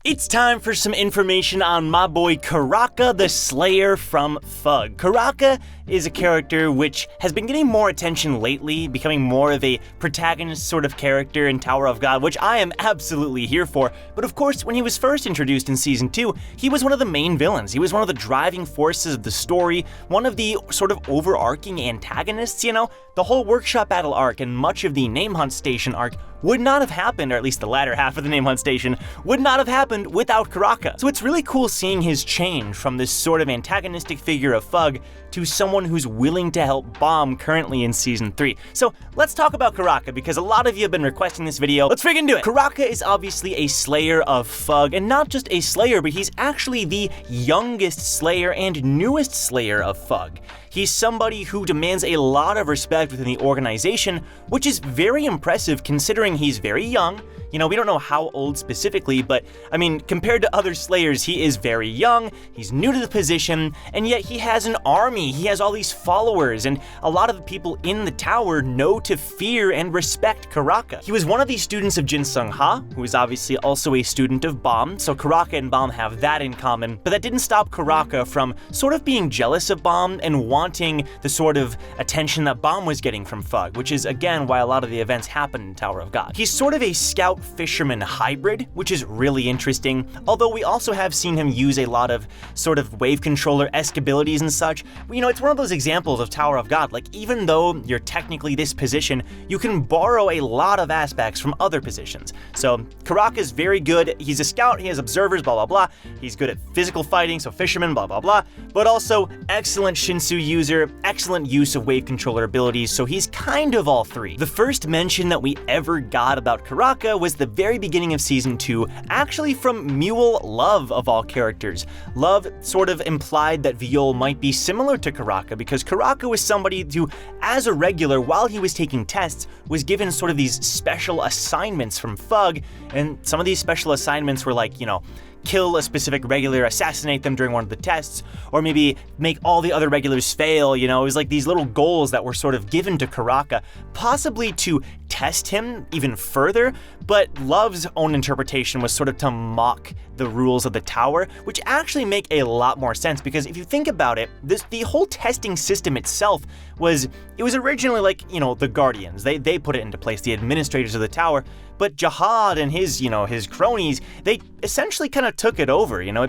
It's time for some information on my boy Karaka, the Slayer from FUG. Karaka is a character which has been getting more attention lately, becoming more of a protagonist sort of character in Tower of God, which I am absolutely here for. But of course, when he was first introduced in Season 2, he was one of the main villains. He was one of the driving forces of the story, one of the sort of overarching antagonists, you know? The whole workshop battle arc and much of the Name Hunt Station arc would not have happened, or at least the latter half of the Name Hunt Station, would not have happened without Karaka. So it's really cool seeing his change from this sort of antagonistic figure of FUG to someone who's willing to help Bomb currently in Season 3. So let's talk about Karaka, because a lot of you have been requesting this video. Let's friggin' do it! Karaka is obviously a Slayer of FUG, and not just a Slayer, but he's actually the youngest Slayer and newest Slayer of FUG. He's somebody who demands a lot of respect within the organization, which is very impressive considering he's very young. You know, we don't know how old specifically, but I mean, compared to other Slayers, he is very young, he's new to the position, and yet he has an army, he has all these followers, and a lot of the people in the tower know to fear and respect Karaka. He was one of the students of Jin Sung Ha, who is obviously also a student of Bomb, so Karaka and Bomb have that in common, but that didn't stop Karaka from sort of being jealous of Bomb and wanting the sort of attention that Bomb was getting from FUG, which is again why a lot of the events happen in Tower of God. He's sort of a scout fisherman hybrid, which is really interesting, although we also have seen him use a lot of sort of wave controller-esque abilities and such. You know, it's one of those examples of Tower of God, like even though you're technically this position, you can borrow a lot of aspects from other positions. So Karaka is very good, he's a scout, he has observers, blah blah blah, he's good at physical fighting, so fisherman, blah blah blah, but also excellent Shinsu user, excellent use of wave controller abilities, so he's kind of all three. The first mention that we ever got about Karaka was the very beginning of Season 2, actually from Mule Love of all characters. Love sort of implied that Viol might be similar to Karaka, because Karaka was somebody who, as a regular, while he was taking tests, was given sort of these special assignments from FUG, and some of these special assignments were like, you know, kill a specific regular, assassinate them during one of the tests, or maybe make all the other regulars fail, you know, it was like these little goals that were sort of given to Karaka, possibly to test him even further, but Love's own interpretation was sort of to mock the rules of the tower, which actually make a lot more sense, because if you think about it, the whole testing system itself was originally like, you know, the Guardians, they put it into place, the administrators of the tower, but Jihad and his, you know, his cronies, they essentially kind of took it over, you know,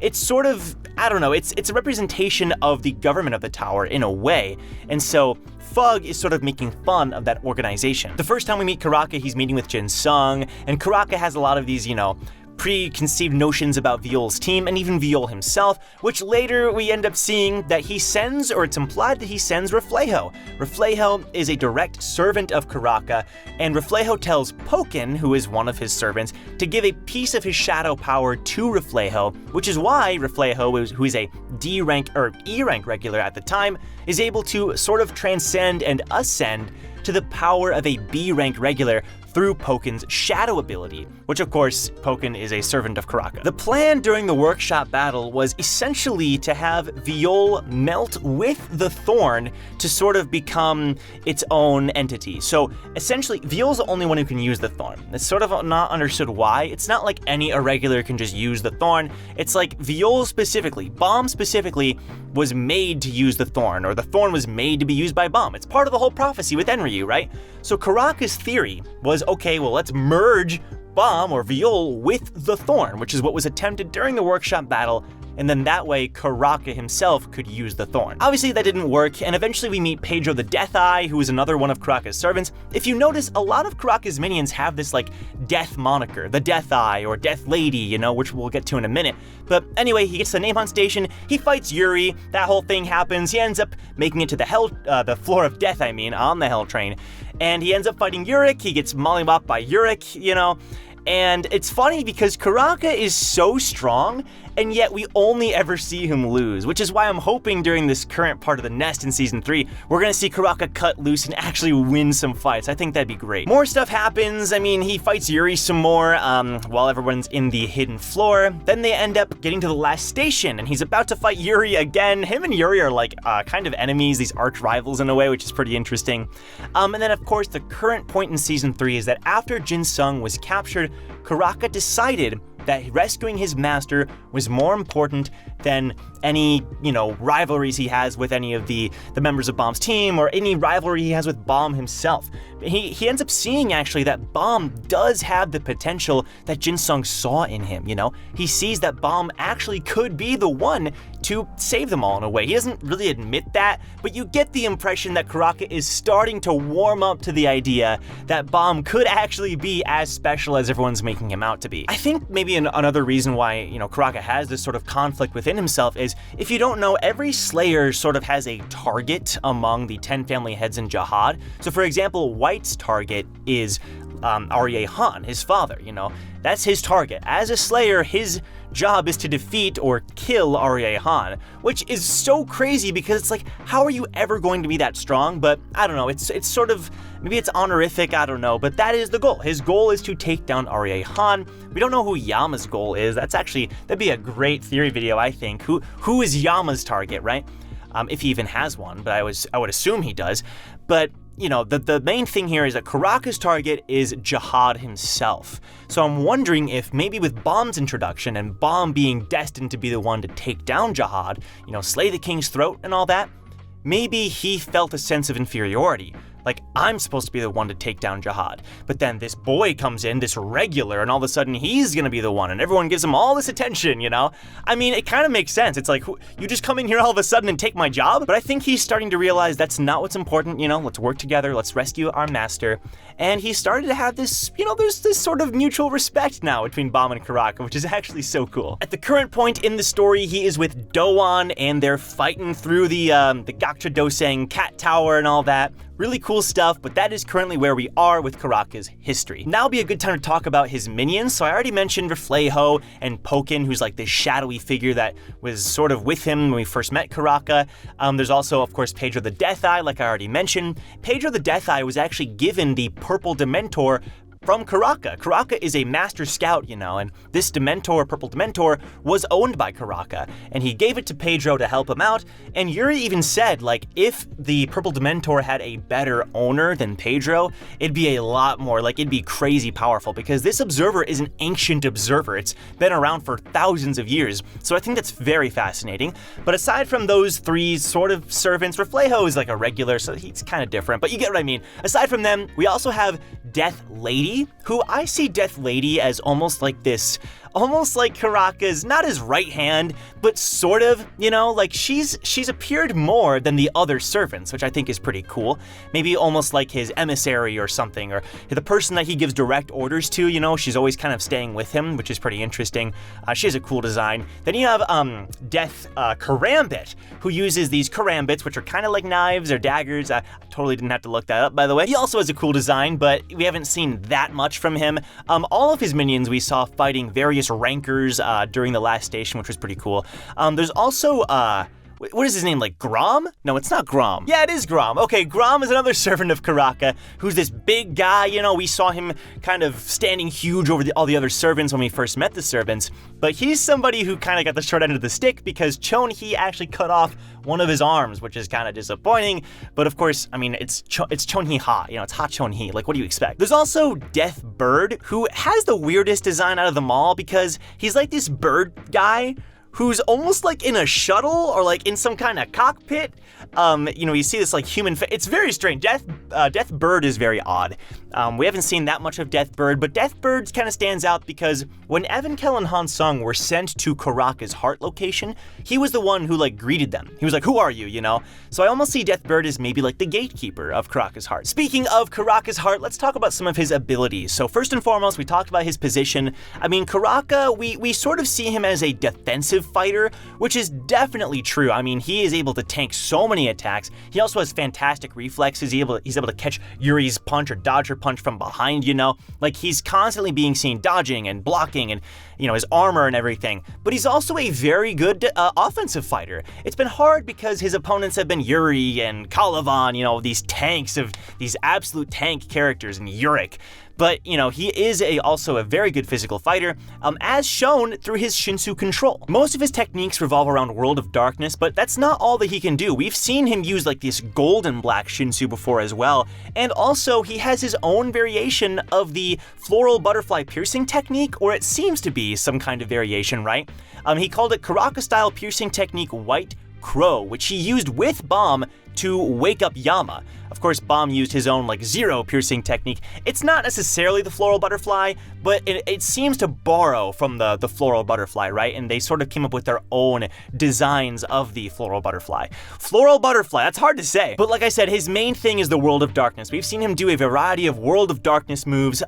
it's sort of, I don't know, it's a representation of the government of the tower in a way, and so FUG is sort of making fun of that organization. The first time we meet Karaka, he's meeting with Jin Sung, and Karaka has a lot of these, you know, preconceived notions about Viol's team, and even Viol himself, which later we end up seeing that he sends, or it's implied that he sends Reflejo. Reflejo is a direct servant of Karaka, and Reflejo tells Pokin, who is one of his servants, to give a piece of his shadow power to Reflejo, which is why Reflejo, who is a D rank or E rank regular at the time, is able to sort of transcend and ascend to the power of a B rank regular through Pokin's shadow ability, which of course, Pokin is a servant of Karaka. The plan during the workshop battle was essentially to have Viol melt with the thorn to sort of become its own entity. So essentially, Viol's the only one who can use the thorn. It's sort of not understood why. It's not like any irregular can just use the thorn. It's like Viol specifically, Bomb specifically, was made to use the thorn, or the thorn was made to be used by Bomb. It's part of the whole prophecy with Enryu, right? So Karaka's theory was, okay, well, let's merge Bomb or Viol with the thorn, which is what was attempted during the workshop battle, and then that way Karaka himself could use the thorn. Obviously that didn't work, and eventually we meet Pedro the Death Eye, who is another one of Karaka's servants. If you notice, a lot of Karaka's minions have this like death moniker, the Death Eye or Death Lady, you know, which we'll get to in a minute. But anyway, he gets to the Name Hunt Station, he fights Yuri, that whole thing happens, he ends up making it to the floor of death, on the Hell Train, and he ends up fighting Yurik, he gets mollywopped by Yurik, you know, and it's funny because Karaka is so strong, and yet we only ever see him lose, which is why I'm hoping during this current part of the Nest in Season 3, we're gonna see Karaka cut loose and actually win some fights. I think that'd be great. More stuff happens. I mean, he fights Yuri some more while everyone's in the hidden floor. Then they end up getting to the last station, and he's about to fight Yuri again. Him and Yuri are like kind of enemies, these arch rivals in a way, which is pretty interesting. And then of course, the current point in Season 3 is that after Jin Sung was captured, Karaka decided that rescuing his master was more important than any, rivalries he has with any of the members of Bomb's team or any rivalry he has with Bomb himself. He ends up seeing actually that Bomb does have the potential that Jin Sung saw in him, He sees that Bomb actually could be the one to save them all in a way. He doesn't really admit that, but you get the impression that Karaka is starting to warm up to the idea that Bomb could actually be as special as everyone's making him out to be. I think maybe another reason why, Karaka has this sort of conflict within himself is, if you don't know, every Slayer sort of has a target among the 10 family heads in Jihad. So for example, White's target is Arye Han, his father, That's his target. As a Slayer, his job is to defeat or kill Arye Han, which is so crazy because it's like, how are you ever going to be that strong? But I don't know, it's sort of, maybe it's honorific, I don't know, but that is the goal. His goal is to take down Arye Han. We don't know who Yama's goal is. That'd be a great theory video, I think. Who is Yama's target, right? If he even has one, but I would assume he does. But the main thing here is that Karaka's target is Jihad himself. So I'm wondering if maybe with Bomb's introduction and Bomb being destined to be the one to take down Jihad, slay the king's throat and all that, maybe he felt a sense of inferiority. Like, I'm supposed to be the one to take down Jihad. But then this boy comes in, this regular, and all of a sudden he's gonna be the one, and everyone gives him all this attention, I mean, it kind of makes sense. It's like, you just come in here all of a sudden and take my job? But I think he's starting to realize that's not what's important, let's work together, let's rescue our master. And he started to have this, there's this sort of mutual respect now between Bomb and Karaka, which is actually so cool. At the current point in the story, he is with Doan, and they're fighting through the Gakcha Doseng cat tower and all that. Really cool stuff, but that is currently where we are with Karaka's history. Now would be a good time to talk about his minions. So I already mentioned Reflejo and Pokin, who's like this shadowy figure that was sort of with him when we first met Karaka. There's also, of course, Pedro the Death Eye, like I already mentioned. Pedro the Death Eye was actually given the purple Dementor from Karaka. Karaka is a master scout, and this Dementor, Purple Dementor, was owned by Karaka, and he gave it to Pedro to help him out, and Yuri even said, like, if the Purple Dementor had a better owner than Pedro, it'd be a lot more, it'd be crazy powerful, because this observer is an ancient observer. It's been around for thousands of years, so I think that's very fascinating. But aside from those three sort of servants, Reflejo is like a regular, so he's kind of different, but you get what I mean. Aside from them, we also have Death Lady, who I see Death Lady as almost like Karaka's, not his right hand, but sort of, she's appeared more than the other servants, which I think is pretty cool. Maybe almost like his emissary or something, or the person that he gives direct orders to, she's always kind of staying with him, which is pretty interesting. She has a cool design. Then you have Death Karambit, who uses these karambits, which are kind of like knives or daggers. I totally didn't have to look that up, by the way. He also has a cool design, but we haven't seen that much from him. All of his minions we saw fighting various rankers during the last station, which was pretty cool. There's also, what is his name, like Grom? No, it's not Grom. Yeah, it is Grom. Okay, Grom is another servant of Karaka, who's this big guy, we saw him kind of standing huge over all the other servants when we first met the servants, but he's somebody who kind of got the short end of the stick because Chonhee actually cut off one of his arms, which is kind of disappointing, but of course, I mean, it's Chonhee Ha, it's Ha Chonhee, like what do you expect? There's also Death Bird, who has the weirdest design out of them all because he's like this bird guy who's almost like in a shuttle or like in some kind of cockpit. You see this like human face. It's very strange. Death Bird is very odd. We haven't seen that much of Death Bird, but Death Bird kind of stands out because when Evankel and Han Sung were sent to Karaka's heart location, he was the one who like greeted them. He was like, who are you, So I almost see Death Bird as maybe like the gatekeeper of Karaka's heart. Speaking of Karaka's heart, let's talk about some of his abilities. So first and foremost, we talked about his position. I mean, Karaka, we sort of see him as a defensive fighter, which is definitely true. I mean, he is able to tank so many attacks. He also has fantastic reflexes. He's able to catch Yuri's punch or dodge her punch from behind, Like, he's constantly being seen dodging and blocking and, his armor and everything. But he's also a very good offensive fighter. It's been hard because his opponents have been Yuri and Calavan, these tanks of these absolute tank characters, and Yurik. but, he is also a very good physical fighter, as shown through his Shinsu control. Most of his techniques revolve around World of Darkness, but that's not all that he can do. We've seen him use like this golden black Shinsu before as well, and also he has his own variation of the floral butterfly piercing technique, or it seems to be some kind of variation, right? He called it Karaka-style piercing technique White Crow, which he used with Bomb to wake up Yama. Of course, Bomb used his own Zero piercing technique. It's not necessarily the floral butterfly, but it seems to borrow from the floral butterfly, right? And they sort of came up with their own designs of the floral butterfly. Floral butterfly, that's hard to say. But like I said, his main thing is the World of Darkness. We've seen him do a variety of World of Darkness moves,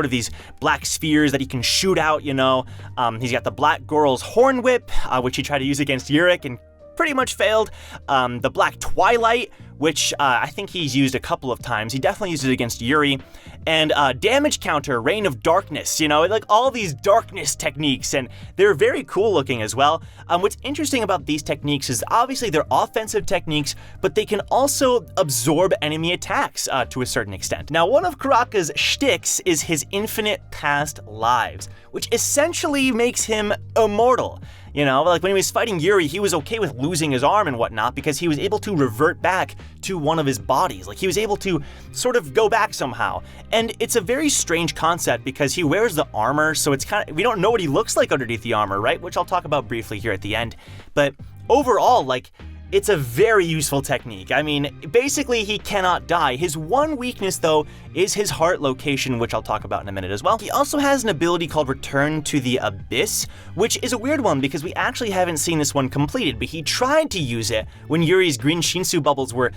these black spheres that he can shoot out, He's got the Black Goral's Horn Whip, which he tried to use against Yurik and pretty much failed. The Black Twilight, which I think he's used a couple of times. He definitely used it against Yuri. And Damage Counter, Reign of Darkness, all these darkness techniques, and they're very cool looking as well. What's interesting about these techniques is obviously they're offensive techniques, but they can also absorb enemy attacks to a certain extent. Now, one of Karaka's shticks is his infinite past lives, which essentially makes him immortal. When he was fighting Yuri, he was okay with losing his arm and whatnot because he was able to revert back to one of his bodies. He was able to sort of go back somehow. And it's a very strange concept because he wears the armor, so it's we don't know what he looks like underneath the armor, right? Which I'll talk about briefly here at the end. But overall, it's a very useful technique. Basically, he cannot die. His one weakness, though, is his heart location, which I'll talk about in a minute as well. He also has an ability called Return to the Abyss, which is a weird one because we actually haven't seen this one completed, but he tried to use it when Yuri's green Shinsu bubbles were,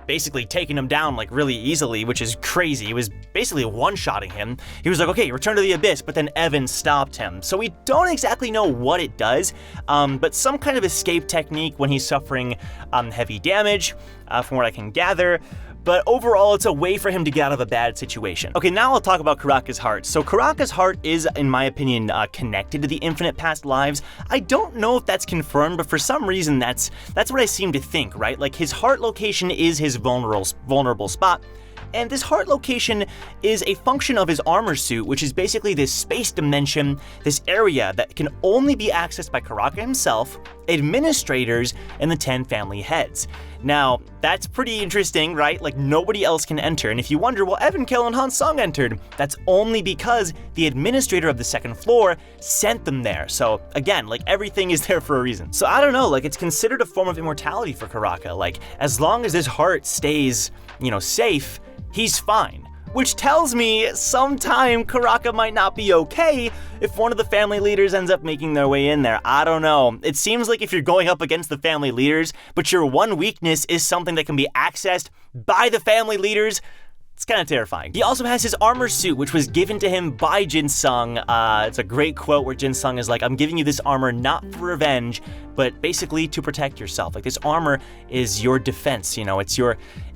basically taking him down really easily, which is crazy. It was basically one-shotting him. He was like, okay, return to the abyss, but then Evan stopped him. So we don't exactly know what it does, but some kind of escape technique when he's suffering heavy damage, from what I can gather. But overall, it's a way for him to get out of a bad situation. Okay, now I'll talk about Karaka's heart. So Karaka's heart is, in my opinion, connected to the infinite past lives. I don't know if that's confirmed, but for some reason, that's what I seem to think, right? His heart location is his vulnerable spot. And this heart location is a function of his armor suit, which is basically this space dimension, this area that can only be accessed by Karaka himself, administrators, and the 10 family heads. Now, that's pretty interesting, right? Nobody else can enter. And if you wonder, well, Evan Kell and Han Sung entered. That's only because the administrator of the second floor sent them there. So again, everything is there for a reason. So I don't know, it's considered a form of immortality for Karaka. As long as his heart stays, safe, he's fine. Which tells me sometime Karaka might not be okay if one of the family leaders ends up making their way in there. I don't know. It seems like if you're going up against the family leaders, but your one weakness is something that can be accessed by the family leaders, it's kind of terrifying. He also has his armor suit, which was given to him by Jin Sung. It's a great quote where Jin Sung is like, I'm giving you this armor not for revenge, but basically to protect yourself. This armor is your defense,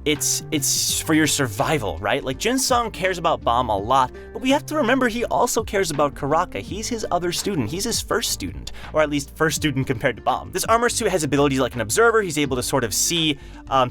it's for your survival, right? Jin Sung cares about Bomb a lot, but we have to remember he also cares about Karaka. He's his other student. He's his first student, or at least first student compared to Bomb. This armor suit has abilities like an observer. He's able to sort of see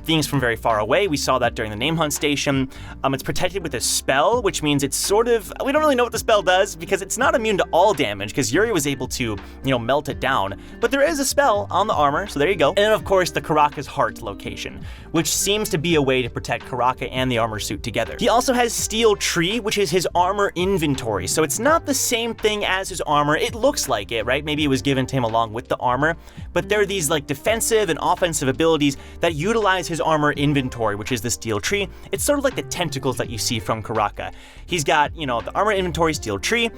things from very far away. We saw that during the name hunt station. It's protected with a spell, which means it's sort of, we don't really know what the spell does because it's not immune to all damage because Yuri was able to, melt it down, but there is a spell on the armor, so there you go. And then of course the Karaka's heart location, which seems to be a way to protect Karaka and the armor suit together. He also has Steel Tree, which is his armor inventory. So it's not the same thing as his armor. It looks like it, right? Maybe it was given to him along with the armor, but there are these defensive and offensive abilities that utilize his armor inventory, which is the Steel Tree. It's sort of like the tentacles that you see from Karaka. He's got, the armor inventory, Steel Tree,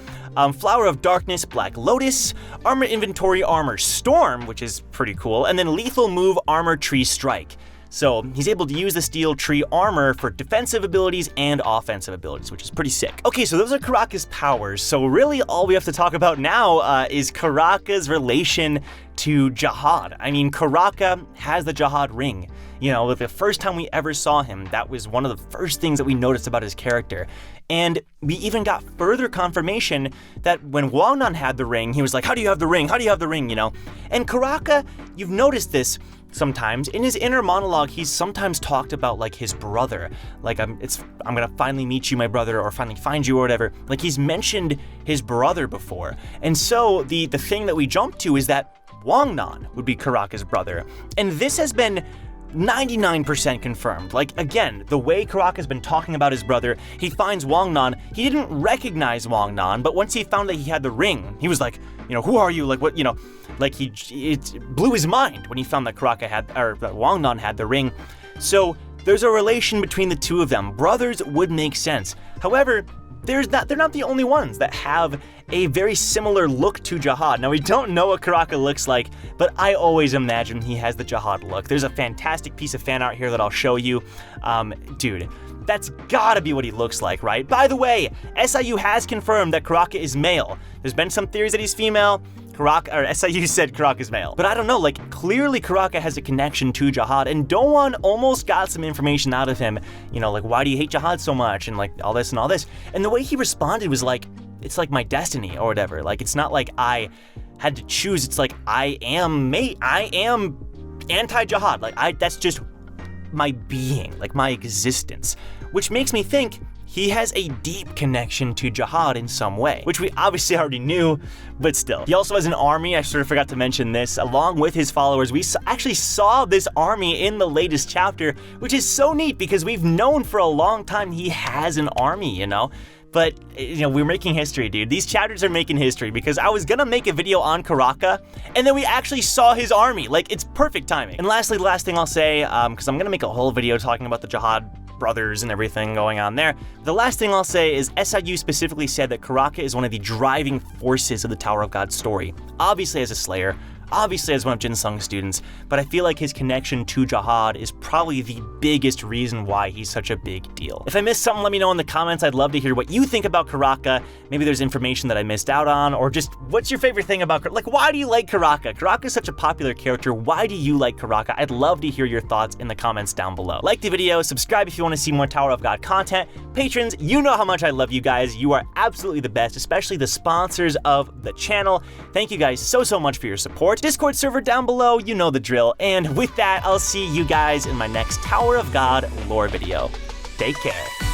Flower of Darkness, Black Lotus, armor inventory, Armor Storm, which is pretty cool, and then lethal move, Armor Tree Strike. So he's able to use the Steel Tree armor for defensive abilities and offensive abilities, which is pretty sick. Okay, so those are Karaka's powers. So really all we have to talk about now is Karaka's relation to Jihad. Karaka has the Jihad ring. The first time we ever saw him, that was one of the first things that we noticed about his character. And we even got further confirmation that when Wangnan had the ring, he was like, how do you have the ring? How do you have the ring? And Karaka, you've noticed this, sometimes. In his inner monologue, he's sometimes talked about like his brother. Like, I'm gonna finally meet you, my brother, or finally find you, or whatever. Like, he's mentioned his brother before. And so the thing that we jump to is that Wangnan would be Karaka's brother. And this has been 99% confirmed. Like, again, the way Karaka's been talking about his brother, he finds Wangnan. He didn't recognize Wangnan, but once he found that he had the ring, he was like, you know, who are you? Like, what, you know, like it blew his mind when he found that Karaka had, or that Wangnan had the ring. So there's a relation between the two of them. Brothers would make sense. However, they're not the only ones that have a very similar look to Jihad. Now, we don't know what Karaka looks like, but I always imagine he has the Jihad look. There's a fantastic piece of fan art here that I'll show you. Dude, that's gotta be what he looks like, right? By the way, SIU has confirmed that Karaka is male. There's been some theories that he's female. SIU said Karaka's male. But I don't know, like, clearly Karaka has a connection to Jihad, and Doan almost got some information out of him. You know, like, why do you hate Jihad so much, and like, all this and all this. And the way he responded was like, it's like my destiny, or whatever. Like, it's not like I had to choose, it's like, I am anti-Jihad. Like, that's just my being, like my existence. Which makes me think he has a deep connection to Jihad in some way, which we obviously already knew, but still. He also has an army. I sort of forgot to mention this. Along with his followers, we actually saw this army in the latest chapter, which is so neat because we've known for a long time he has an army, you know? But, you know, we're making history, dude. These chapters are making history because I was gonna make a video on Karaka, and then we actually saw his army. Like, it's perfect timing. And lastly, the last thing I'll say, because I'm gonna make a whole video talking about the Jihad brothers and everything going on there. The last thing I'll say is SIU specifically said that Karaka is one of the driving forces of the Tower of God story. Obviously as a Slayer, obviously as one of Jin Sung's students, but I feel like his connection to Jihad is probably the biggest reason why he's such a big deal. If I missed something, let me know in the comments. I'd love to hear what you think about Karaka. Maybe there's information that I missed out on, or just what's your favorite thing about Karaka? Like, why do you like Karaka? Karaka is such a popular character. Why do you like Karaka? I'd love to hear your thoughts in the comments down below. Like the video, subscribe if you want to see more Tower of God content. Patrons, you know how much I love you guys. You are absolutely the best, especially the sponsors of the channel. Thank you guys so much for your support. Discord server down below, you know the drill. And with that, I'll see you guys in my next Tower of God lore video. Take care.